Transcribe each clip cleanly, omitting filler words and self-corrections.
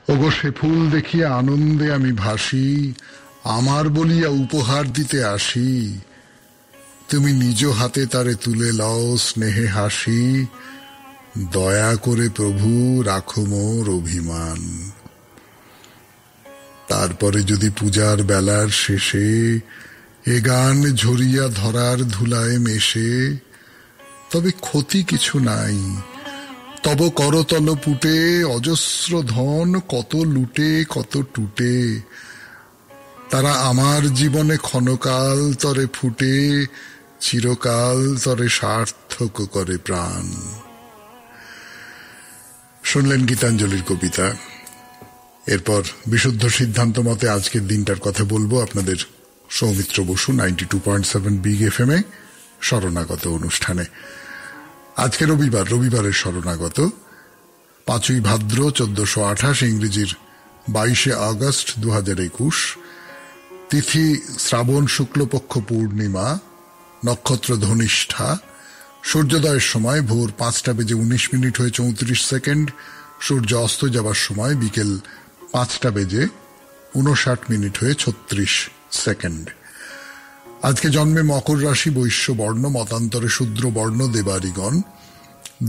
ওগো সে ফুল দেখিয়া আনন্দে আমি ভাসি, আমার বলিয়া উপহার দিতে আসি। তুমি নিজ হাতে তারে তুলে লও স্নেহে হাসি, দয়া করে প্রভু রাখো মোর অভিমান। তারপরে যদি পূজার বেলার শেষে এ গান ঝরিয়া ধরার ধুলায় মেশে, তবে ক্ষতি কিছু নাই। তব করতল পুটে অজস্র ধন কত লুটে কত টুটে, তারা আমার জীবনে ক্ষণকাল তরে ফুটে, চিরকাল তরে সার্থক করে প্রাণ। শুনলেন গীতাঞ্জলির কবিতা। এরপর বিশুদ্ধ সিদ্ধান্ত মতে আজকের দিনটার কথা বলবো আপনাদের সৌমিত্র বসু 92.7 বিগ এফএম এ শরণাগত অনুষ্ঠানে। আজকে রবিবারের শরণাগত 5ই ভাদ্র 1428, ইংরেজির 22শে আগস্ট 2021, তিথি শ্রাবণ শুক্লপক্ষ পূর্ণিমা, নক্ষত্র ধনিষ্ঠা, সূর্যোদয়ের সময় ভোর 5:19 হয়ে 34 সেকেন্ড, সূর্য অস্ত যাবার সময় বিকেল 5:59 হয়ে 36 সেকেন্ড। আজকে জন্মে মকর রাশি, বৈশ্য বর্ণ, মতান্তরে শূদ্র বর্ণ দেবারিগণ।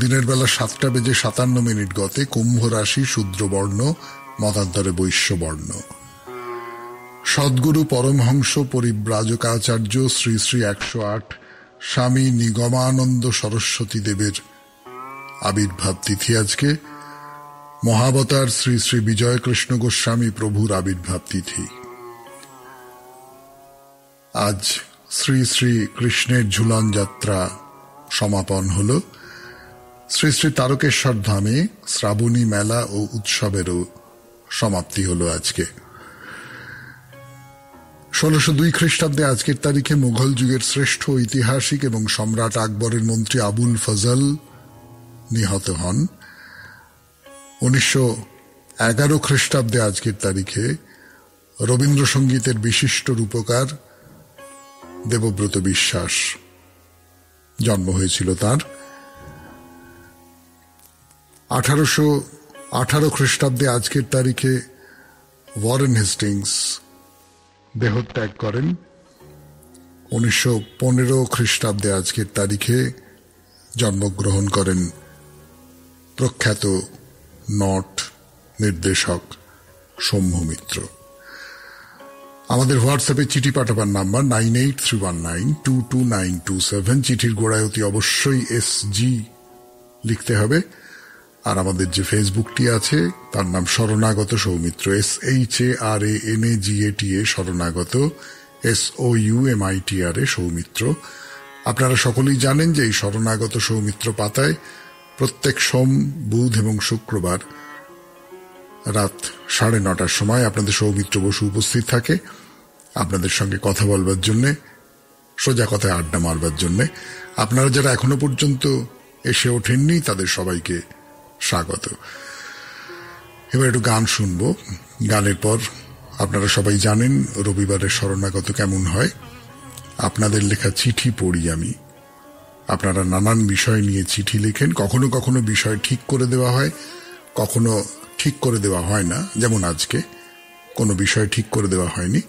দিনের বেলা 7:57 গতে কুম্ভ রাশি, শূদ্র বর্ণ, মতান্তরে বৈশ্য বর্ণ। সদ্গুরু পরমহংস পরিব্রাজকাচার্য শ্রী শ্রী 108 স্বামী নিগমানন্দ সরস্বতী দেবের আবির্ভাব তিথি আজকে। মহাবতার শ্রী শ্রী বিজয় কৃষ্ণ গোস্বামী প্রভুর আবির্ভাব তিথি। আজ শ্রী শ্রী কৃষ্ণের ঝুলন যাত্রা সমাপন হল। শ্রী শ্রী তারকেশ্বর ধামে শ্রাবণী মেলা ও উৎসবেরও সমাপ্তি হল আজকে। 1602 খ্রিস্টাব্দে আজকের তারিখে মুঘল যুগের শ্রেষ্ঠ ঐতিহাসিক এবং সম্রাট আকবরের মন্ত্রী আবুল ফজল নিহত হন। 1911 খ্রিস্টাব্দে আজকের তারিখে রবীন্দ্রসঙ্গীতের বিশিষ্ট রূপকার দেবব্রত বিশ্বাস জন্ম হয়েছিল তার। 1818 খ্রিস্টাব্দে আজকের তারিখে ওয়ারেন হেস্টিংস দেহত্যাগ করেন। 1915 খ্রিস্টাব্দে আজকের তারিখে জন্মগ্রহণ করেন প্রখ্যাত নট নির্দেশক সৌম্য মিত্র। আমাদের হোয়াটসঅ্যাপে চিঠি পাঠাবার নাম্বার 9831922927। চিঠির গোড়ায় অতি অবশ্যই SG লিখতে হবে। আর আমাদের যে ফেসবুকটি আছে তার নাম শরণাগত সৌমিত্র, SHARANAGATA শরণাগত, SOUMITRA সৌমিত্র। আপনারা সকলেই জানেন যে এই শরণাগত সৌমিত্র পাতায় প্রত্যেক সোম, বুধ এবং শুক্রবার রাত 9:30টার সময় আপনাদের সৌমিত্র বসু উপস্থিত থাকে আপনাদের সঙ্গে কথা বলবার জন্যে, সোজা কথায় আড্ডা মারবার জন্যে। আপনারা যারা এখনো পর্যন্ত এসে ওঠেননি তাদের সবাইকে স্বাগত। এবার একটু গান শুনবো। গানের পর আপনারা সবাই জানেন রবিবারের শরণাগত কেমন হয়। আপনাদের লেখা চিঠি পড়ি আমি। আপনারা নানান বিষয় নিয়ে চিঠি লেখেন। কখনো কখনো বিষয় ঠিক করে দেওয়া হয়, কখনো ঠিক করে দেওয়া হয় না। যেমন আজকে কোনো বিষয় ঠিক করে দেওয়া হয়নি।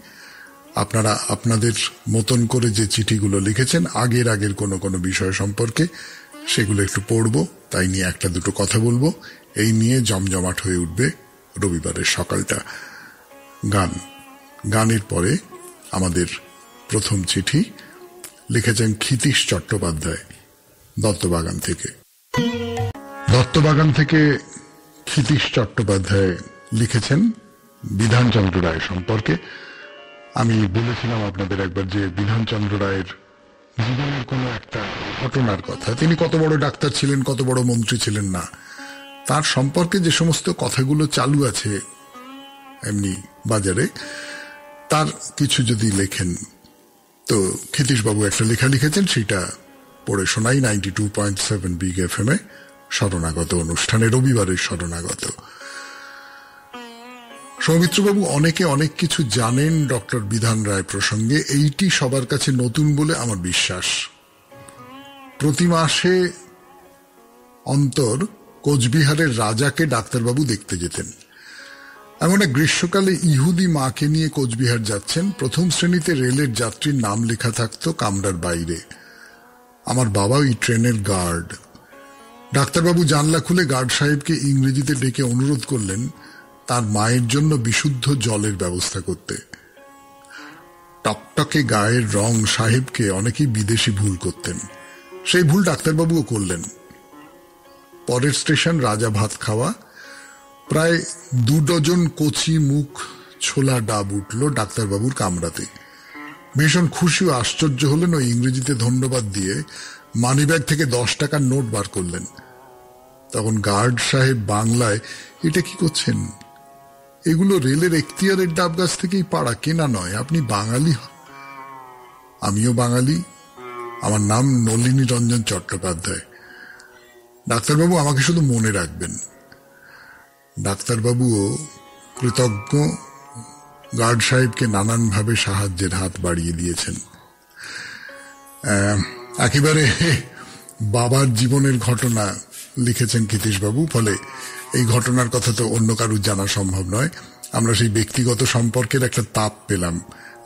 আপনারা আপনাদের মতন করে যে চিঠিগুলো লিখেছেন আগের কোনো বিষয় সম্পর্কে, সেগুলো একটু পড়বো, তাই নিয়ে একটা দুটো কথা বলবো। এই নিয়ে জমজমাট হয়ে উঠবে রবিবারের সকালটা। গানের পরে আমাদের প্রথম চিঠি লিখেছেন ক্ষিতীশ চট্টোপাধ্যায় দত্তবাগান থেকে। ক্ষিতীশ চট্টোপাধ্যায় লিখেছেন বিধানচন্দ্র রায় সম্পর্কে। আমি বলেছিলাম আপনাদের একবার যে বিধানচন্দ্র রায়ের জীবনের কোনো একটা ঘটনার কথা, তিনি কত বড় ডাক্তার ছিলেন, কত বড় মন্ত্রী ছিলেন না, তার সম্পর্কে যে সমস্ত কথাগুলো চালু আছে এমনি বাজারে, তার কিছু যদি লেখেন তো ক্ষিতীশবাবু একটা লেখা লিখেছেন, সেটা পড়ে শোনাই 92.7 বিগ এফএম এ শরণাগত অনুষ্ঠানে, রবিবারের শরণাগত। সৌমিত্রবাবু অনেকে অনেক কিছু জানেন ডক্টর বিধান রায় প্রসঙ্গে। এইটি সবার কাছে নতুন বলে আমার বিশ্বাস। প্রতি মাসে অন্তর কোচবিহারের রাজাকে ডাক্তারবাবু দেখতে যেতেন। এমন এক গ্রীষ্মকালে ইহুদি মাকে নিয়ে কোচবিহার যাচ্ছেন। প্রথম শ্রেণীতে রেলের যাত্রীর নাম লেখা থাকতো কামরার বাইরে। আমার বাবা ওই ট্রেনের গার্ড। ডাক্তারবাবু জানলা খুলে গার্ড সাহেবকে ইংরেজিতে ডেকে অনুরোধ করলেন তার মায়ের জন্য বিশুদ্ধ জলের ব্যবস্থা করতে। টকটকে গায়ের রং সাহেবকে অনেকেই বিদেশি ভুল করতেন, সেই ভুল ডাক্তারবাবুও করলেন। পরের স্টেশন রাজা ভাত খাওয়া। প্রায় 2 ডজন কচি মুখ ছোলা ডাব উঠল ডাক্তারবাবুর কামরাতে। ভীষণ খুশি ও আশ্চর্য হলেন ও ইংরেজিতে ধন্যবাদ দিয়ে মানিব্যাগ থেকে 10 টাকার নোট বার করলেন। তখন গার্ড সাহেব বাংলায়, এটা কি করছেন? এগুলো রেলের এখতিয়ারের ডাব গাছ থেকেই পাড়া, কেনা নয়। আপনি বাঙালি? আমিও বাঙালি। আমার নাম নলিনী রঞ্জন চট্টোপাধ্যায়। ডাক্তারবাবু আমাকে শুধু মনে রাখবেন। ডাক্তারবাবুও কৃতজ্ঞ, গার্ড সাহেবকে নানানভাবে সাহায্যের হাত বাড়িয়ে দিয়েছেন। একেবারে বাবার জীবনের ঘটনা লিখেছেন ক্ষিতীশবাবু, ফলে এই ঘটনার কথা তো অন্য কারুর জানা সম্ভব নয়। আমরা সেই ব্যক্তিগত সম্পর্কের একটা তাপ পেলাম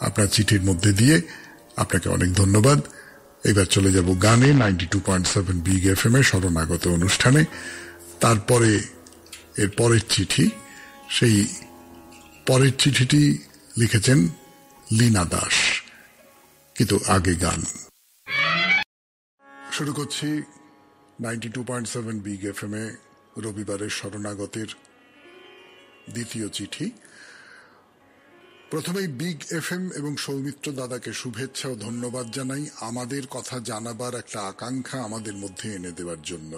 আপনার চিঠির মধ্যে দিয়ে। আপনাকে অনেক ধন্যবাদ। এবার চলে যাব গানে 92.7 বিগ এফএম এর শরণাগত অনুষ্ঠানে। তারপরে এর পরের চিঠি, সেই পরের চিঠিটি লিখেছেন লীনা দাস। কিন্তু আগে গান শুরু করছি 92.7 বিগ এফএম এ রবিবারের শরণাগতের দ্বিতীয় চিঠি। প্রথমেই বিগ এফএম এবং সৌমিত্র দাদাকে শুভেচ্ছা ও ধন্যবাদ জানাই আমাদের কথা জানাবার একটা আকাঙ্ক্ষা আমাদের মধ্যে এনে দেওয়ার জন্য।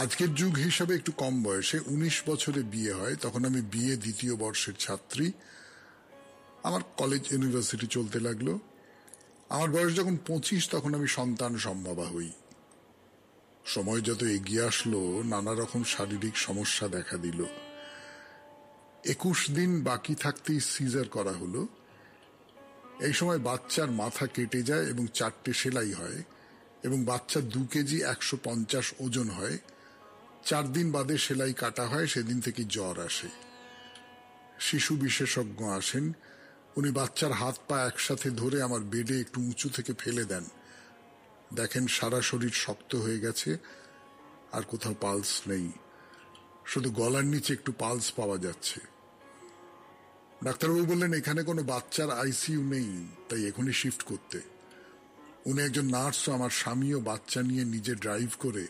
আজকের যুগ হিসাবে একটু কম বয়সে 19 বছরে বিয়ে হয়। তখন আমি বিএ দ্বিতীয় বর্ষের ছাত্রী। আমার কলেজ ইউনিভার্সিটি চলতে লাগলো। আমার বয়স যখন 25 তখন আমি সন্তান সম্ভবা হই। সময় যত এগিয়ে আসলো নানা রকম শারীরিক সমস্যা দেখা দিল। 21 দিন বাকি থাকতেই সিজার করা হলো। এই সময় বাচ্চার মাথা কেটে যায় এবং 4টে সেলাই হয় এবং বাচ্চা 2 কেজি 150 ওজন হয়। 4 দিন বাদে সেলাই কাটা হয়, সেদিন থেকে জ্বর আসে। শিশু বিশেষজ্ঞ আসেন। উনি বাচ্চার হাত পা একসাথে ধরে আমার বেডে একটু উঁচু থেকে ফেলে দেন। দেখেন সারা শরীর শক্ত হয়ে গেছে, আর কোথাও পালস নেই, শুধু গলার নিচে একটু পালস পাওয়া যাচ্ছে। ডাক্তারবাবু বললেন এখানে কোনো বাচ্চার আইসিইউ নেই, তাই এখনই শিফট করতে। উনি একজন নার্স, আমার স্বামীও বাচ্চা নিয়ে নিজে ড্রাইভ করে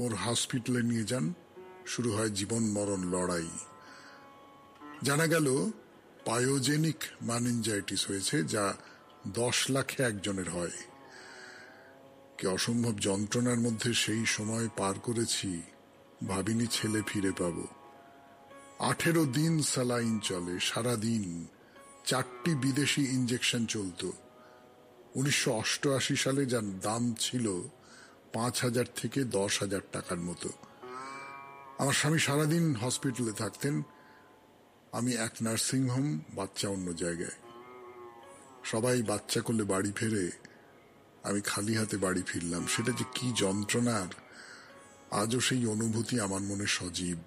ওর হসপিটালে নিয়ে যান। শুরু হয় জীবন মরণ লড়াই। জানা গেল পায়োজেনিক মেনিনজাইটিস হয়েছে, যা 10 লাখে একজনের হয়। কি অসম্ভব যন্ত্রণার মধ্যে সেই সময় পার করেছি, ভাবিনি ছেলে ফিরে পাব। 18 দিন স্যালাইন চলে, সারাদিন 4টি বিদেশি ইঞ্জেকশন চলত। 1988 সালে যার দাম ছিল 5,000 থেকে 10,000 টাকার মতো। আমার স্বামী সারাদিন হসপিটালে থাকতেন, আমি এক নার্সিংহোম, বাচ্চা অন্য জায়গায়। সবাই বাচ্চা করলে বাড়ি ফেরে, আমি খালি হাতে বাড়ি ফিরলাম। সেটা যে কি যন্ত্রণার, আজও সেই অনুভূতি আমার মনে সজীব।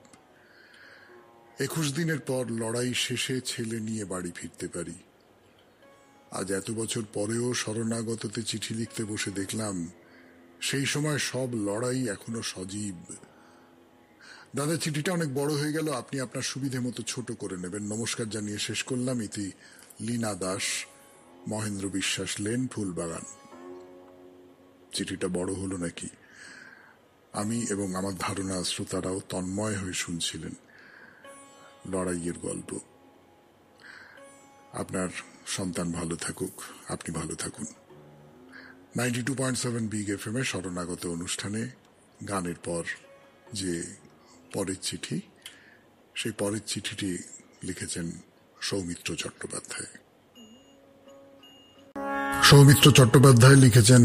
21 দিনের পর লড়াই শেষে ছেলে নিয়ে বাড়ি ফিরতে পারি। আজ এত বছর পরেও শরণাগততে চিঠি লিখতে বসে দেখলাম সেই সময় সব লড়াই এখনো সজীব। দাদা, চিঠিটা অনেক বড় হয়ে গেল, আপনি আপনার সুবিধে মতো ছোট করে নেবেন। নমস্কার জানিয়ে শেষ করলাম। ইতি লীনা দাস, মহেন্দ্র বিশ্বাস লেন, ফুলবাগান। চিঠিটা বড় হলো নাকি? আমি এবং আমার ধারণা শ্রোতারাও তন্ময় হয়ে শুনছিলেন লড়াইয়ের গল্প। আপনার সন্তান ভালো থাকুক, আপনি ভালো থাকুন। 92.7 বিগ এফএম এর শরণাগত অনুষ্ঠানে গানের পর যে পরের চিঠি, সেই পরের চিঠিটি লিখেছেন সৌমিত্র চট্টোপাধ্যায়। সৌমিত্র চট্টোপাধ্যায় লিখেছেন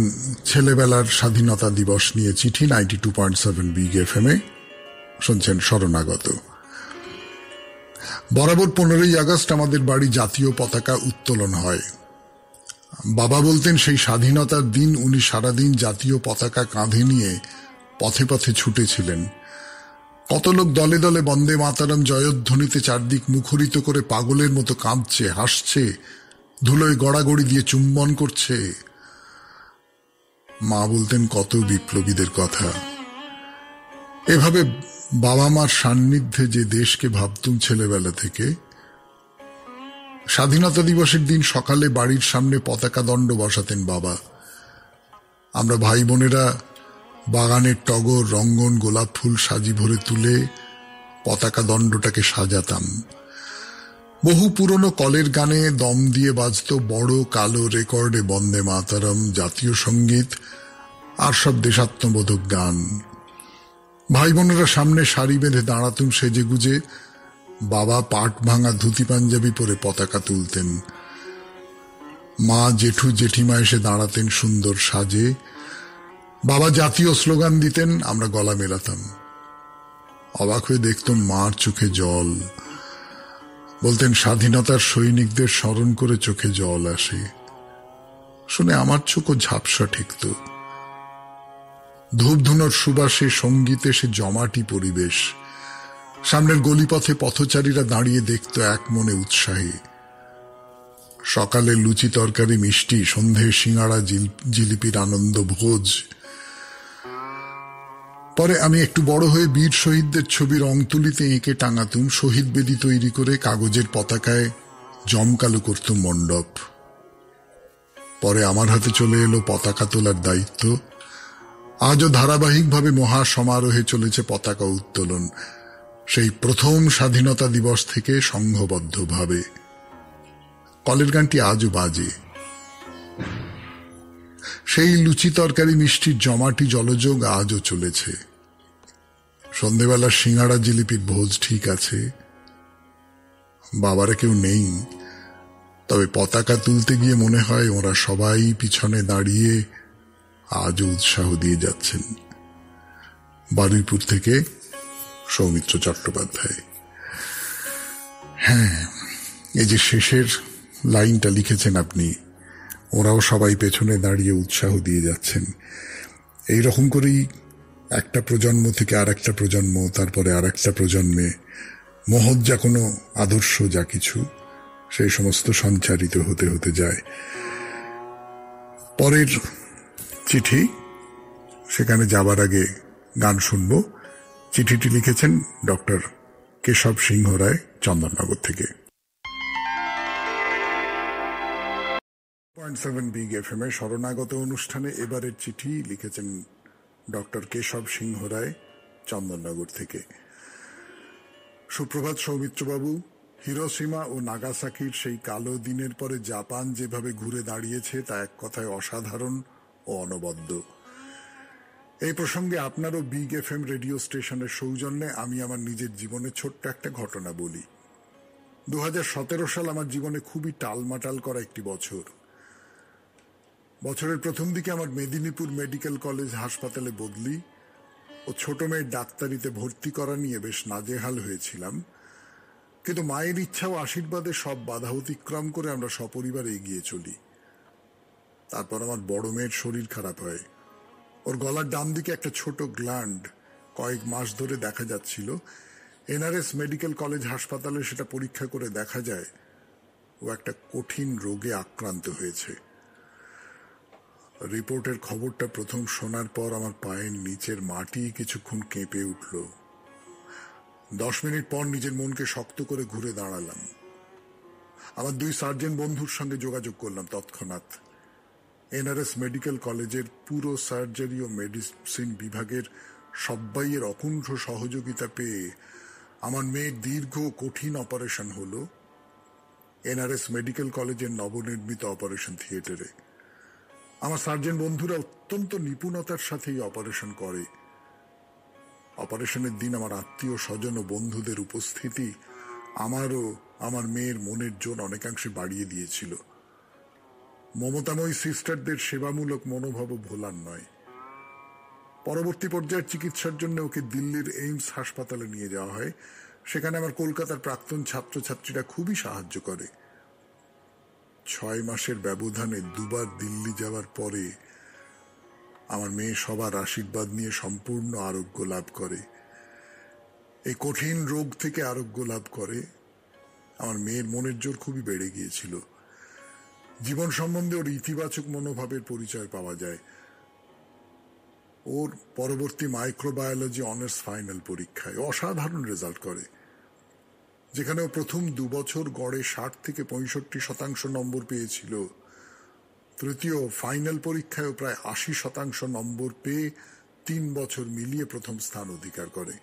ছেলেবেলার স্বাধীনতা দিবস নিয়ে চিঠি। 92.7 বিগ এফএম এ শুনছেন শরণাগত। বরাবর 15ই আগস্ট আমাদের বাড়ি জাতীয় পতাকা উত্তোলন হয়। বাবা বলতেন সেই স্বাধীনতার দিন উনি সারাদিন জাতীয় পতাকা কাঁধে নিয়ে পথে পথে ছুটেছিলেন। কত লোক দলে দলে বন্দে মাতারাম জয়ধ্বনিতে চারদিক মুখরিত করে পাগলের মতো কাঁদছে, হাসছে, ধুলোয় গড়াগড়ি দিয়ে চুম্বন করছে। মা বলতেন কত বিপ্লবীদের কথা। এভাবে বাবা মার সান্নিধ্যে যে দেশকে ভাবতুম ছেলেবেলা থেকে। স্বাধীনতা দিবসের দিন সকালে বাড়ির সামনে পতাকা দণ্ড বসাতেন বাবা। আমরা ভাই বোনেরা বাগানের টগর, রঙ্গন, গোলাপ ফুল সাজি ভরে তুলে পতাকা দণ্ডটাকে সাজাতাম। বহু পুরনো কলের গানে দম দিয়ে বাজত বড় কালো রেকর্ডে বন্দে মাতারম, জাতীয় সঙ্গীত আর সব দেশাত্মবোধক গান। ভাই বোনেরা সামনে সারি বেঁধে দাঁড়াতুম সেজে গুজে। বাবা পাট ভাঙা ধুতি পাঞ্জাবি পরে পতাকা তুলতেন। মা, জেঠু, জেঠিমা এসে দাঁড়াতেন সুন্দর সাজে। বাবা জাতীয় স্লোগান দিতেন, আমরা গলা মেলাতাম। অবাক হয়ে দেখতাম মার চোখে জল। বলতেন স্বাধীনতার সৈনিকদের স্মরণ করে চোখে জল আসে। শুনে আমার চোখও ঝাপসা ঠেকত। ধূপধুনোর সুবাসে, সঙ্গীতে সে জমাটি পরিবেশ। সামনের গলিপথে পথচারীরা দাঁড়িয়ে দেখত এক মনে উৎসাহী। সকালে লুচি তরকারি মিষ্টি, সন্ধে সিঙাড়া জিলিপির আনন্দ ভোজ। পরে আমি একটু বড় হয়ে বীর শহীদদের ছবি রং তুলিতে এঁকে টাঙাতুম। শহীদ বেদি তৈরি করে কাগজের পতাকায় জমকালো করতুম মণ্ডপ। পরে আমার হাতে চলে এলো পতাকা তোলার দায়িত্ব। আজও ধারাবাহিকভাবে মহা সমারোহে চলেছে পতাকা উত্তোলন, সেই প্রথম স্বাধীনতা দিবস থেকে সংঘবদ্ধভাবে। কলের গানটি আজও বাজে। সেই লুচি তরকারি মিষ্টির জমাটি জলযোগ আজও চলেছে। সন্ধেবেলার সিঙাড়া জিলিপির ভোজ ঠিক আছে। বাবারা কেউ নেই, তবে পতাকা তুলতে গিয়ে মনে হয় ওরা সবাই পিছনে দাঁড়িয়ে আজও উৎসাহ দিয়ে যাচ্ছেন। বারুইপুর থেকে সৌমিত্র চট্টোপাধ্যায়। হ্যাঁ, এই যে শেষের লাইনটা লিখেছেন আপনি, ওরাও সবাই পেছনে দাঁড়িয়ে উৎসাহ দিয়ে যাচ্ছেন। এইরকম করেই একটা প্রজন্ম থেকে আর একটা প্রজন্ম, তারপরে আর একটা প্রজন্মে মহৎ যা কোনো আদর্শ যা কিছু, সেই সমস্ত সঞ্চারিত হতে হতে যায়। পরের চিঠি, সেখানে যাবার আগে গান শুনব। চিঠিটি লিখেছেন ডক্টর কেশব সিংহ রায়, চন্দননগর থেকে। 7 বিগ এফএম এ শরণাগত অনুষ্ঠানে এবারের চিঠি লিখেছেন ডক্টর কেশব সিংহ রায়, চন্দননগর থেকে। সুপ্রভাত সৌমিত্রবাবু। হিরোশিমা ও নাগাসাকির সেই কালো দিনের পরে জাপান যেভাবে ঘুরে দাঁড়িয়েছে তা এক কথায় অসাধারণ ও অনবদ্য। এই প্রসঙ্গে আপনারও বিগ এফএম রেডিও স্টেশনের সৌজন্যে আমি আমার নিজের জীবনে ছোট্ট একটা ঘটনা বলি। 2017 সাল আমার জীবনে খুবই টালমাটাল করা একটি বছর। বছরের প্রথম দিকে আমার মেদিনীপুর মেডিকেল কলেজ হাসপাতালে বদলি ও ছোট মেয়ের ডাক্তারিতে ভর্তি করা নিয়ে বেশ নাজেহাল হয়েছিলাম। কিন্তু মায়ের ইচ্ছা ও আশীর্বাদে সব বাধা অতিক্রম করে আমরা সপরিবারে এগিয়ে চলি। তারপর আমার বড় মেয়ের শরীর খারাপ হয়। ওর গলার ডান দিকে একটা ছোট গ্ল্যান্ড কয়েক মাস ধরে দেখা যাচ্ছিল। এনআরএস মেডিকেল কলেজ হাসপাতালে সেটা পরীক্ষা করে দেখা যায় ও একটা কঠিন রোগে আক্রান্ত হয়েছে। রিপোর্টের খবরটা প্রথম শোনার পর আমার পায়ের নিচের মাটি কিছুক্ষণ কেঁপে উঠল। 10 মিনিট পর নিজের মনকে শক্ত করে ঘুরে দাঁড়ালাম। আমার 2 সার্জন বন্ধুর সঙ্গে যোগাযোগ করলাম তৎক্ষণাৎ। এনআরএস মেডিকেল কলেজের পুরো সার্জারি ও মেডিসিন বিভাগের সবাইয়ের অকুণ্ঠ সহযোগিতা পেয়ে আমার মেয়ের দীর্ঘ কঠিন অপারেশন হলো এনআরএস মেডিকেল কলেজের নবনির্মিত অপারেশন থিয়েটারে। আমার সার্জন বন্ধুরা অত্যন্ত নিপুণতার সাথে এই অপারেশন করে। অপারেশনের দিন আমার আত্মীয় স্বজন ও বন্ধুদের উপস্থিতি আমারও আমার মেয়ের মনের জোর অনেকাংশে বাড়িয়ে দিয়েছিল। মমতাময়ী সিস্টারদের সেবামূলক মনোভাবও ভোলার নয়। পরবর্তী পর্যায়ের চিকিৎসার জন্য ওকে দিল্লির এইমস হাসপাতালে নিয়ে যাওয়া হয়। সেখানে আমার কলকাতার প্রাক্তন ছাত্রছাত্রীরা খুবই সাহায্য করে। 6 মাসের ব্যবধানে 2 বার দিল্লি যাওয়ার পরে আমার মেয়ে সবার আশীর্বাদ নিয়ে সম্পূর্ণ আরোগ্য লাভ করে। এই কঠিন রোগ থেকে আরোগ্য লাভ করে আমার মেয়ের মনের জোর খুবই বেড়ে গিয়েছিল। জীবন সম্বন্ধে ওর ইতিবাচক মনোভাবের পরিচয় পাওয়া যায়। ওর পরবর্তী মাইক্রোবায়োলজি অনার্স ফাইনাল পরীক্ষায় অসাধারণ রেজাল্ট করে, যেখানে ও প্রথম 2 বছর গড়ে 60 থেকে 65% নম্বর পেয়েছিল। তৃতীয় ফাইনাল পরীক্ষায় প্রায় 80% নম্বর পেয়ে 3 বছর মিলিয়ে প্রথম স্থান অধিকার করে।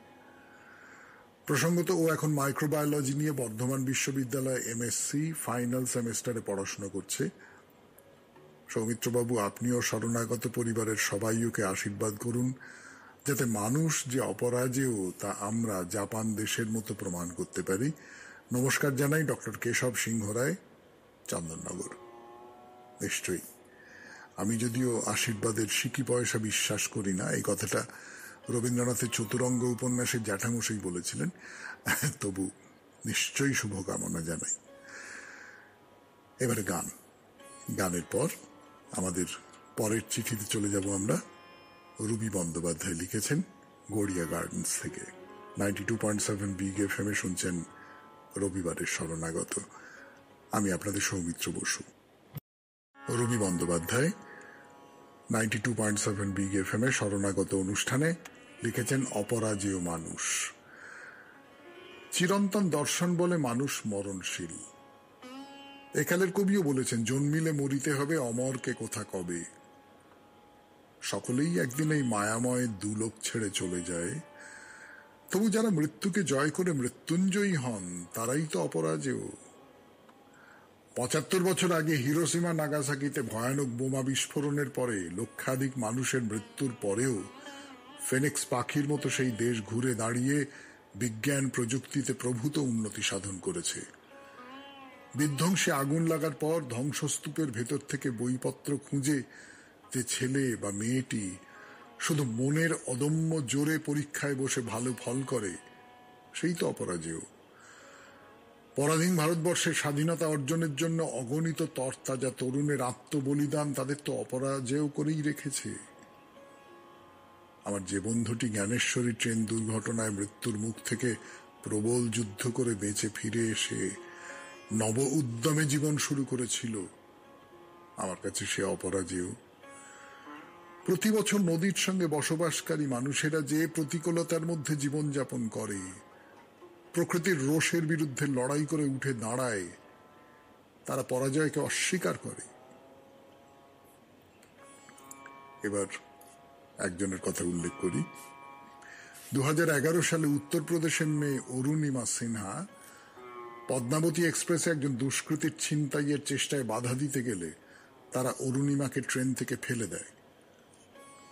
প্রসঙ্গত ও এখন মাইক্রোবায়োলজি নিয়ে বর্ধমান বিশ্ববিদ্যালয়ে এমএসসি ফাইনাল সেমেস্টারে পড়াশোনা করছে। সৌমিত্রবাবু, আপনিও শরণাগত পরিবারের সবাই ওকে আশীর্বাদ করুন, যাতে মানুষ যে অপরাজেয় তা আমরা জাপান দেশের মতো প্রমাণ করতে পারি। নমস্কার জানাই, ডক্টর কেশব সিংহ রায়, চন্দননগর। নিশ্চয়ই, আমি যদিও আশীর্বাদের সিকি পয়সা বিশ্বাস করি না, এই কথাটা রবীন্দ্রনাথের চতুরঙ্গ উপন্যাসের জ্যাঠামশাই বলেছিলেন, তবু নিশ্চয়ই শুভকামনা জানাই। এবারে গানের পর আমাদের পরের চিঠিতে চলে যাব আমরা। রুবি বন্দ্যোপাধ্যায় লিখেছেন গড়িয়া গার্ডেন্স থেকে। 92.7 বিগ এফএম শুনছেন রবিবারের শরণাগত। আমি আপনাদের Soumitra Basu. Ruby Bandyopadhyay 92.7 big FM Sharanagata অনুষ্ঠানে লিখেছেন অপরাজেয় মানুষ। চিরন্তন দর্শন বলে মানুষ মরণশীল। একালের কবিও বলেছেন, জন্মিলে মরিতে হবে, অমরকে কোথা কবে। সকলেই একদিন এই মায়াময় দুলোক ছেড়ে চলে যায়। তবু যারা মৃত্যুকে জয় করে মৃত্যুঞ্জয়ী হন, তারাই তো অপরাজেয়। 75 বছর আগে হিরোশিমা নাগাসাকিতে ভয়ানক বোমা বিস্ফোরণের পরে লক্ষাধিক মানুষের মৃত্যুর পরেও ফেনিক্স পাখির মতো সেই দেশ ঘুরে দাঁড়িয়ে বিজ্ঞান প্রযুক্তিতে প্রভূত উন্নতি সাধন করেছে। বিধ্বংসে আগুন লাগার পর ধ্বংসস্তূপের ভেতর থেকে বইপত্র খুঁজে যে ছেলে বা মেয়েটি শুধু মনের অদম্য জোরে পরীক্ষায় বসে ভালো ফল করে, সেই তো অপরাজেয়। পরাধীন ভারতবর্ষের স্বাধীনতা অর্জনের জন্য অগণিত তরতাজা তরুণের আত্মবলিদান তাদের তো অপরাজেয় করেই রেখেছে। আমার যে বন্ধুটি জ্ঞানেশ্বরী ট্রেন দুর্ঘটনায় মৃত্যুর মুখ থেকে প্রবল যুদ্ধ করে বেঁচে ফিরে এসে নব উদ্যমে জীবন শুরু করেছিল, আমার কাছে সে অপরাজেয়। প্রতি বছর নদীর সঙ্গে বসবাসকারী মানুষেরা যে প্রতিকূলতার মধ্যে জীবনযাপন করে, প্রকৃতির রোষের বিরুদ্ধে লড়াই করে উঠে দাঁড়ায়, তারা পরাজয়কে অস্বীকার করে। এবার একজনের কথা উল্লেখ করি। 2011 সালে উত্তরপ্রদেশের মেয়ে অরুণিমা সিনহা পদ্মাবতী এক্সপ্রেসে একজন দুষ্কৃতীর ছিনতাইয়ের চেষ্টায় বাধা দিতে গেলে তারা অরুণিমাকে ট্রেন থেকে ফেলে দেয়।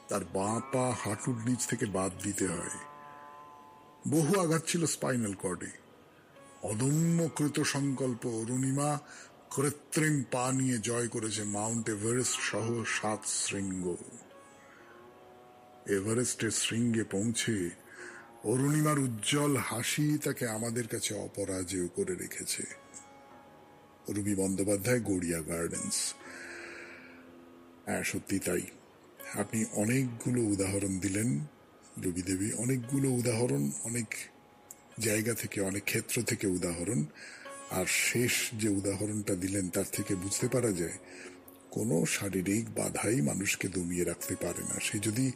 তার বাঁ পা হাঁটুর নিচ থেকে বাদ দিতে হয়। বহু আঘাত ছিল স্পাইনাল কর্ডে। অদম্য কৃত সংকল্প অরুণিমা কৃত্রিম পা নিয়ে জয় করেছে মাউন্ট এভারেস্ট সহ 7 শৃঙ্গ। এভারেস্টের শৃঙ্গে পৌঁছে অরুণিমার উজ্জ্বল হাসি তাকে আমাদের কাছে অপরাজেয় করে রেখেছে। Ruby Bandyopadhyay, Garia gardens. হ্যাঁ, সত্যি তাই। আপনি অনেকগুলো উদাহরণ দিলেন রবি দেবী, অনেকগুলো উদাহরণ, অনেক জায়গা থেকে, অনেক ক্ষেত্র থেকে উদাহরণ। আর শেষ যে উদাহরণটা দিলেন তার থেকে বুঝতে পারা যায় কোনো শারীরিক বাধাই মানুষকে দমিয়ে রাখতে পারে না। সে যদি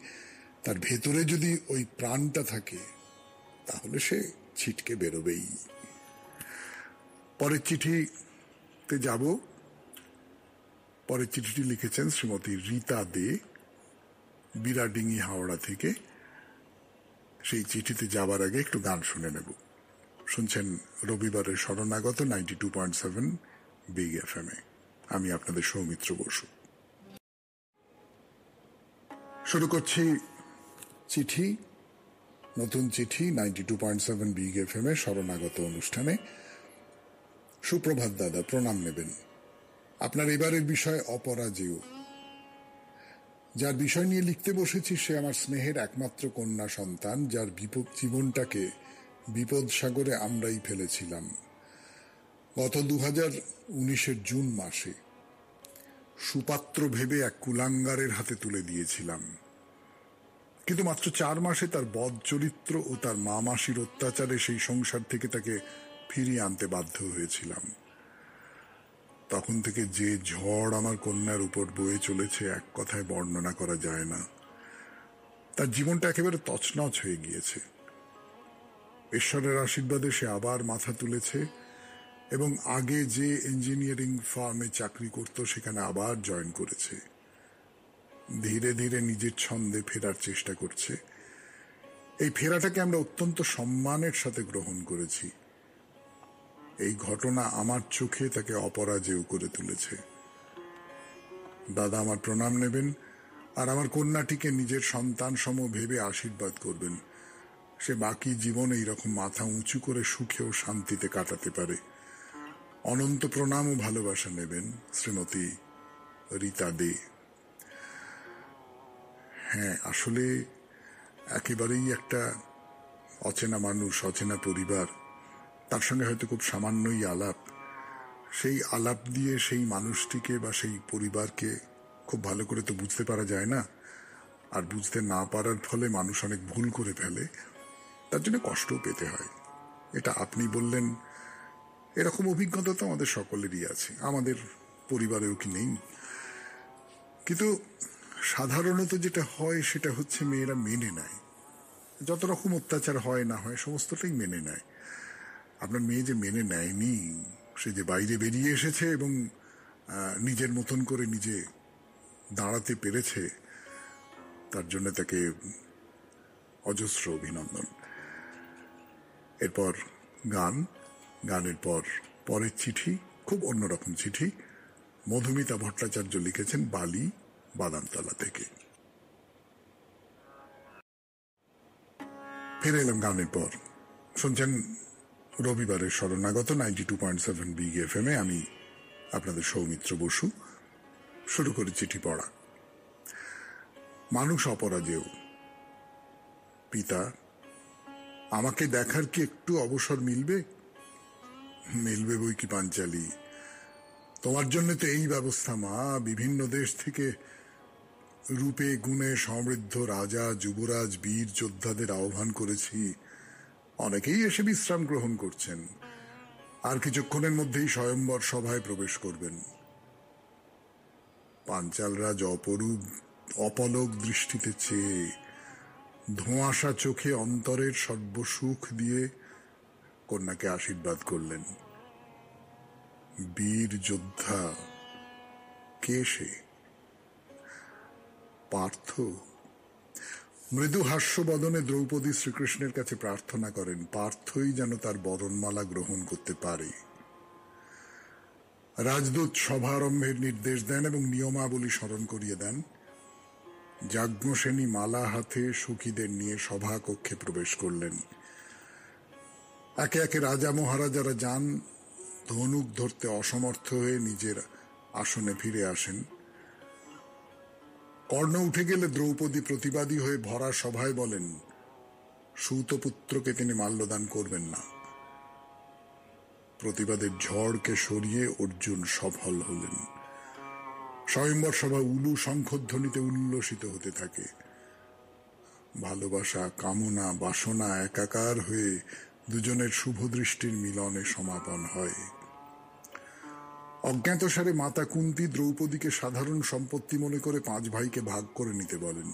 তার ভেতরে যদি ওই প্রাণটা থাকে, তাহলে সে ছিটকে বেরোবেই। পরের চিঠিতে যাব। পরের চিঠিটি লিখেছেন শ্রীমতী রীতা দে, বিরাডিঙ্গি, হাওড়া থেকে। সেই চিঠিতে যাবার আগে একটু গান শুনে নেব। শুনছেন রবিবারের শরণাগত 92.7 বিগ এফএম এ। আমি আপনাদের সৌমিত্র বসু। শুরু করছি চিঠি, নতুন চিঠি 92.7 বিগ এফএম এ শরণাগত অনুষ্ঠানে। সুপ্রভাত দাদা, প্রণাম নেবেন। আপনার এবারের বিষয় অপরাজেয়। যার বিষয় নিয়ে লিখতে বসেছি সে আমার স্নেহের একমাত্র কন্যা সন্তান, যার জীবনটাকে বিপদ সাগরে আমরাই ফেলেছিলাম। গত 2019 জুন মাসে সুপাত্র ভেবে এক কুলাঙ্গারের হাতে তুলে দিয়েছিলাম। কিন্তু মাত্র 4 মাসে তার বদ চরিত্র ও তার মা মাসির অত্যাচারে সেই সংসার থেকে তাকে ফিরিয়ে আনতে বাধ্য হয়েছিলাম। তখন থেকে যে ঝড় আমার কন্যার উপর বয়ে চলেছে এক কথায় বর্ণনা করা যায় না। তার জীবনটা একেবারে তছনছ হয়ে গিয়েছে। ঈশ্বরের আশীর্বাদে সে আবার মাথা তুলেছে এবং আগে যে ইঞ্জিনিয়ারিং ফার্মে চাকরি করত সেখানে আবার জয়েন করেছে। ধীরে ধীরে নিজের ছন্দে ফেরার চেষ্টা করছে। এই ফেরাটাকে আমরা অত্যন্ত সম্মানের সাথে গ্রহণ করেছি। এই ঘটনা আমার চোখে তাকে অপরাজেয় করে তুলেছে। দাদা আমার প্রণাম নেবেন আর আমার কন্যাটিকে নিজের সন্তান সম ভেবে আশীর্বাদ করবেন। সে বাকি জীবন এইরকম মাথা উঁচু করে সুখে ও শান্তিতে কাটাতে পারে। অনন্ত প্রণাম ও ভালোবাসা নেবেন, শ্রীমতী রীতা দে। হ্যাঁ, আসলে একেবারেই একটা অচেনা মানুষ, অচেনা পরিবার, তার সঙ্গে হয়তো খুব সামান্যই আলাপ। সেই আলাপ দিয়ে সেই মানুষটিকে বা সেই পরিবারকে খুব ভালো করে তো বুঝতে পারা যায় না। আর বুঝতে না পারার ফলে মানুষ অনেক ভুল করে ফেলে, তার জন্য কষ্টও পেতে হয়। এটা আপনি বললেন, এরকম অভিজ্ঞতা তো আমাদের সকলেরই আছে, আমাদের পরিবারেও কি নেই? কিন্তু সাধারণত যেটা হয় সেটা হচ্ছে মেয়েরা মেনে নেয়। যত রকম অত্যাচার হয় না হয় সমস্তটাই মেনে নেয়। আপনার মেয়ে যে মেনে নেয়নি, সে যে বাইরে বেরিয়ে এসেছে এবং নিজের মতন করে নিজে দাঁড়াতে পেরেছে, তার জন্য তাকে অজস্র অভিনন্দন। এরপর গানের পর পরের চিঠি খুব অন্যরকম চিঠি। মধুমিতা ভট্টাচার্য লিখেছেন বালি, বাদামতলা থেকে। ফিরে এলাম গানের পর। শুনছেন রবিবারের শরণাগত 92.7 বিগ এফএম এ। আমি আপনাদের সৌমিত্র বসু। শুরু করে চিঠি পড়া। মানুষ অপরাজেয়। পিতা, আমাকে দেখার কি একটু অবসর মিলবে? মিলবে বই কি পাঞ্চালি। তোমার জন্য তো এই ব্যবস্থা মা। বিভিন্ন দেশ থেকে রূপে গুণে সমৃদ্ধ রাজা, যুবরাজ, বীর যোদ্ধাদের আহ্বান করেছি। অনেকেই এসে বিশ্রাম গ্রহণ করছেন। আর কিছুক্ষণের মধ্যেই স্বয়ম্বর সভায় প্রবেশ করবেন। পাঞ্চালরাজ অপরূপ অপলক দৃষ্টিতে চেয়ে ধোঁয়াশা চোখে অন্তরের সর্বসুখ দিয়ে কন্যাকে আশীর্বাদ করলেন। বীর যোদ্ধা কে সে? পার্থ। মৃদু হাস্য বদনে দ্রৌপদী শ্রীকৃষ্ণের কাছে প্রার্থনা করেন পার্থই যেন তার বরণমালা গ্রহণ করতে পারে। রাজদূত সভারম্ভের নির্দেশ দেন এবং নিয়মাবলী স্মরণ করিয়ে দেন। যাজ্ঞসেনী মালা হাতে সখীদের নিয়ে সভা কক্ষে প্রবেশ করলেন। একে একে রাজা মহারাজারা যান। ধনুক ধরতে অসমর্থ হয়ে নিজের আসনে ফিরে আসেন। কর্ণ উঠে গেলে দ্রৌপদী প্রতিবাদী হয়ে ভরা সভায় বলেন সূতপুত্রকে তিনি মাল্যদান করবেন না। প্রতিবাদের ঝড়কে সরিয়ে অর্জুন সফল হলেন। স্বয়ম্বর সভা উলু শঙ্খধ্বনিতে উল্লসিত হতে থাকে। ভালোবাসা, কামনা, বাসনা একাকার হয়ে দুজনের শুভ দৃষ্টির মিলনে সমাপন হয়। অজ্ঞাতসারে মাতা কুন্তী দ্রৌপদীকে সাধারণ সম্পত্তি মনে করে 5 ভাইকে ভাগ করে নিতে বলেন।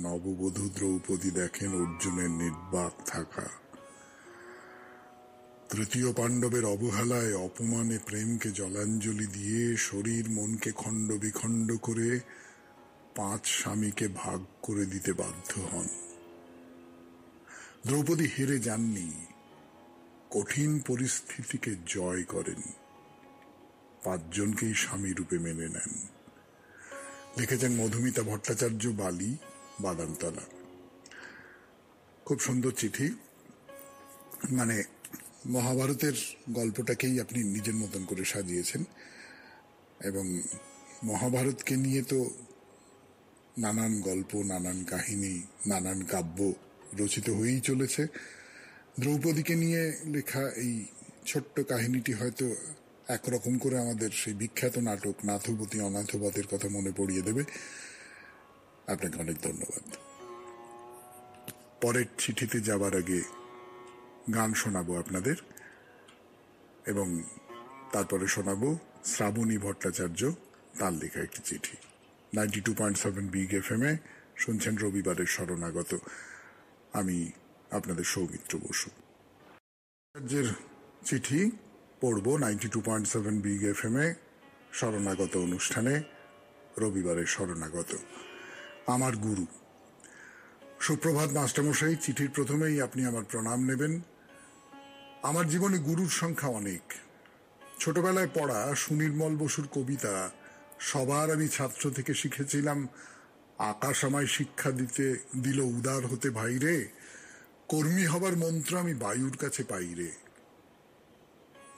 নববধূ দ্রৌপদী দেখেন অর্জুনের নির্বাক থাকা। তৃতীয় পাণ্ডবের অবহেলায়, অপমানে প্রেমকে জলাঞ্জলি দিয়ে শরীর মনকে খণ্ড বিখণ্ড করে 5 স্বামীকে ভাগ করে দিতে বাধ্য হন। দ্রৌপদী হেরে যাননি, কঠিন পরিস্থিতিকে জয় করেন। 5 জনকেই স্বামী রূপে মেনে নেন। লিখেছেন মধুমিতা ভট্টাচার্য, বালি, বাদামতলা। খুব সুন্দর চিঠি। মানে মহাভারতের গল্পটাকেই আপনি নিজের মতন করে সাজিয়েছেন এবং মহাভারতকে নিয়ে তো নানান গল্প, নানান কাহিনী, নানান কাব্য রচিত হয়েই চলেছে। দ্রৌপদীকে নিয়ে লেখা এই ছোট্ট কাহিনীটি হয়তো একরকম করে আমাদের সেই বিখ্যাত নাটক নাথবতী অনাথবতের কথা মনে পড়িয়ে দেবে। আপনাকে অনেক ধন্যবাদ। পরের চিঠিতে যাবার আগে গান শোনাবো আপনাদের, এবং তারপরে শোনাবো শ্রাবণী ভট্টাচার্য তার লেখা একটি চিঠি। 92.7 বিগ FM এ শুনছেন রবিবারের শরণাগত। আমি আপনাদের সৌমিত্র বসু। রাজ্যের চিঠি পড়ব 92.7 বিগ FM এ শরণাগত অনুষ্ঠানে, রবিবারের শরণাগত। আমার গুরু। সুপ্রভাত মাস্টারমশাই। চিঠির প্রথমেই আপনি আমার প্রণাম নেবেন। আমার জীবনে গুরুর সংখ্যা অনেক। ছোটবেলায় পড়া সুনির্মল বসুর কবিতা সবার আমি ছাত্র থেকে শিখেছিলাম। আকাশ আমায় শিক্ষা দিল উদার হতে ভাইরে, কর্মী হবার মন্ত্র আমি বায়ুর কাছে পাইরে।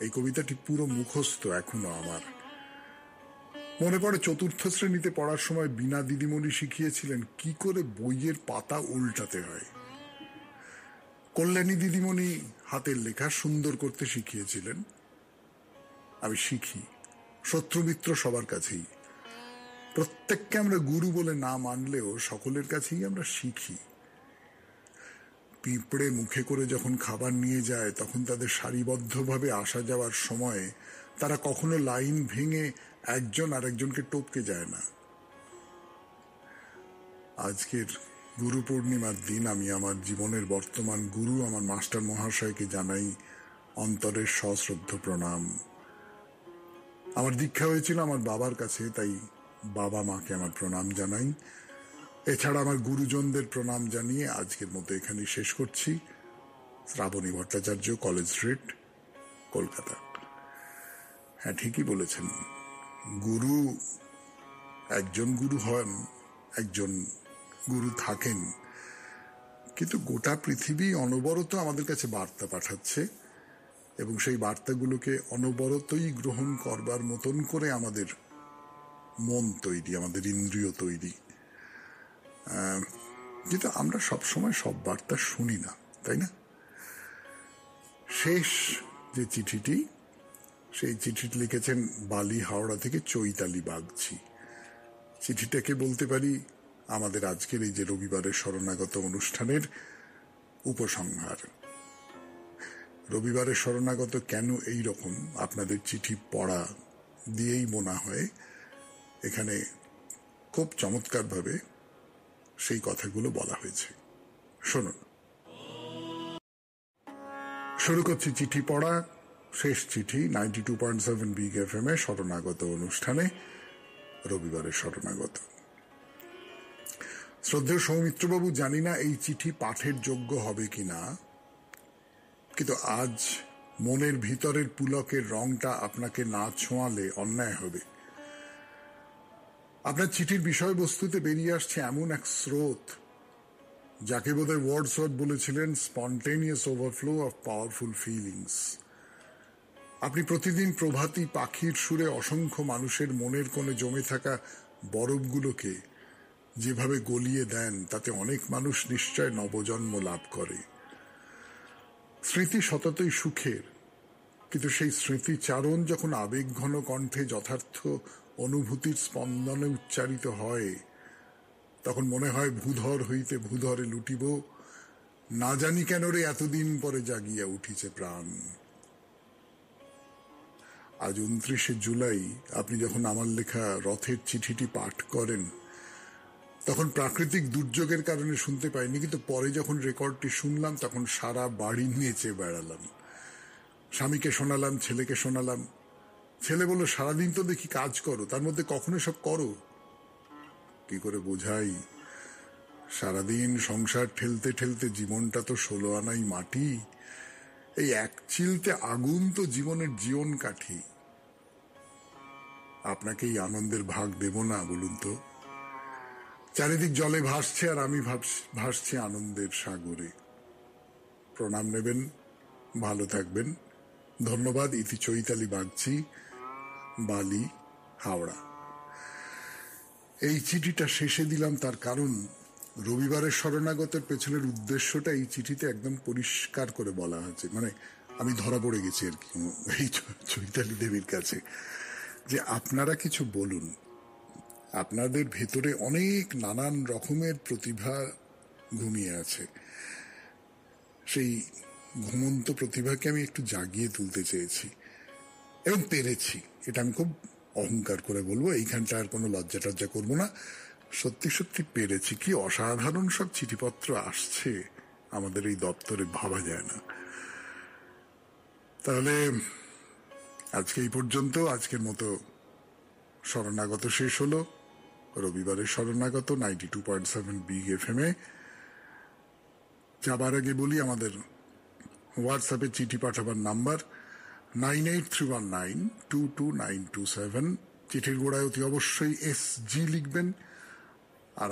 এই কবিতাটি পুরো মুখস্থ এখনো আমার। মনে পড়ে চতুর্থ শ্রেণীতে পড়ার সময় বিনা দিদিমণি শিখিয়েছিলেন কি করে বইয়ের পাতা উল্টাতে হয়। কল্যাণী দিদিমণি হাতের লেখা সুন্দর করতে শিখিয়েছিলেন। আমি শিখি, শত্রুমিত্র সবার কাছেই। প্রত্যেককে আমরা গুরু বলে না মানলেও সকলের কাছেই আমরা শিখি। পিঁপড়ে মুখে করে যখন খাবার নিয়ে যায় তখন তাদের সারিবদ্ধভাবে আসা যাওয়ার সময় তারা কখনো লাইন ভেঙে একজন আরেকজনকে টপকে যায় না। আজকের গুরু পূর্ণিমার দিন আমি আমার জীবনের বর্তমান গুরু আমার মাস্টার মহাশয়কে জানাই অন্তরের সশ্রদ্ধ প্রণাম। আমার দীক্ষা হয়েছিল আমার বাবার কাছে, তাই বাবা মাকে আমার প্রণাম জানাই। এছাড়া আমার গুরুজনদের প্রণাম জানিয়ে আজকের মতো এখানে শেষ করছি। Srabani Bhattacharya, college street, Kolkata. হ্যাঁ, ঠিকই বলেছেন। গুরু একজন গুরু হন, একজন গুরু থাকেন, কিন্তু গোটা পৃথিবী অনবরত আমাদের কাছে বার্তা পাঠাচ্ছে এবং সেই বার্তাগুলোকে অনবরতই গ্রহণ করবার মতন করে আমাদের মন তৈরি, আমাদের ইন্দ্রিয় তৈরি। কিন্তু আমরা সবসময় সব বার্তা শুনি না, তাই না? শেষ যে চিঠিটি, সেই চিঠিটি লিখেছেন বালি, হাওড়া থেকে চৈতালি বাগচি। চিঠিটাকে বলতে পারি আমাদের আজকের এই যে রবিবারের শরণাগত অনুষ্ঠানের উপসংহার। রবিবারের শরণাগত কেন এই রকম আপনাদের চিঠি পড়া দিয়েই মনে হয় এখানে খুব চমৎকারভাবে সেই কথাগুলো বলা হয়েছে। শুনুন, শুরু করছি চিঠি পড়া। শেষ চিঠি 92.7 বিগ FM এ শরণাগত অনুষ্ঠানে, রবিবারের শরণাগত। শ্রদ্ধেয় সৌমিত্রবাবু, জানি না এই চিঠি পাঠের যোগ্য হবে কিনা, কিন্তু আজ মনের ভিতরের পুলকের রংটা আপনাকে না ছোঁয়ালে অন্যায় হবে। আপনার চিঠির বিষয়বস্তুতে বেরিয়ে আসছে এমন এক স্রোত যাকে বোধহয় ওয়ার্ডসওয়ার্থ বলেছিলেন spontaneous overflow of powerful feelings. আপনি প্রতিদিন প্রভাতী পাখির সুরে অসংখ্য মানুষের মনের কোণে জমে থাকা বরফগুলোকে যেভাবে গলিয়ে দেন, তাতে অনেক মানুষ নিশ্চয় নবজন্ম লাভ করে। স্মৃতি সততই সুখের, কিন্তু সেই স্মৃতিচারণ যখন আবেগঘন কণ্ঠে যথার্থ অনুভূতির স্পন্দনে উচ্চারিত হয়, তখন মনে হয় ভূধর হইতে ভূধরে লুটিব, না জানি কেন রে এতদিন পরে জাগিয়া উঠিছে প্রাণ। আজ 29শে জুলাই আপনি যখন আমার লেখা রথের চিঠিটি পাঠ করেন, তখন প্রাকৃতিক দুর্যোগের কারণে শুনতে পাইনি, কিন্তু পরে যখন রেকর্ডটি শুনলাম তখন সারা বাড়ি নেচে বেড়ালাম। স্বামীকে শোনালাম, ছেলেকে শোনালাম। ছেলে বলল, সারাদিন তো দেখি কাজ করো, তার মধ্যে কখনো সব করো? কি করে বোঝাই? সারাদিন সংসার ঠেলতে ঠেলতে জীবনটা তো 16 আনাই মাটি। এই এক চিলতে আগুন তো জীবনের জীবন কাঠি। আপনাকে এই আনন্দের ভাগ দেব না বলুন তো? চারিদিক জলে ভাসছে আর আমি ভাসছি আনন্দের সাগরে। প্রণাম নেবেন, ভালো থাকবেন। ধন্যবাদ। ইতি চৈতালি বাগচি, বালি, হাওড়া। এই চিঠিটা শেষে দিলাম তার কারণ রবিবারের শরণাগতের পেছনের উদ্দেশ্যটা এই চিঠিতে একদম পরিষ্কার করে বলা হয়েছে। মানে আমি ধরা পড়ে গেছি আর কি এই চৈতালি দেবীর কাছে, যে আপনারা কিছু বলুন, আপনাদের ভেতরে অনেক নানান রকমের প্রতিভা ঘুমিয়ে আছে। সেই ঘুমন্ত প্রতিভাকে আমি একটু জাগিয়ে তুলতে চেয়েছি এবং পেরেছি। এটা আমি খুব অহংকার করে বলবো, এইখানটা আর কোনো লজ্জা টজ্জা করবো না। সত্যি সত্যি পেরেছি। কি অসাধারণ সব চিঠিপত্র আসছে আমাদের এই দপ্তরে, ভাবা যায় না। তাহলে আজকে এই পর্যন্ত। আজকের মতো শরণাগত শেষ হলো। রবিবারের শরণাগত 92.7 বিগ FM এ। যাবার আগে বলি, আমাদের হোয়াটসঅ্যাপে চিঠি পাঠাবার নাম্বার 9831922927। চিঠির গোড়ায় অতি অবশ্যই SG লিখবেন। আর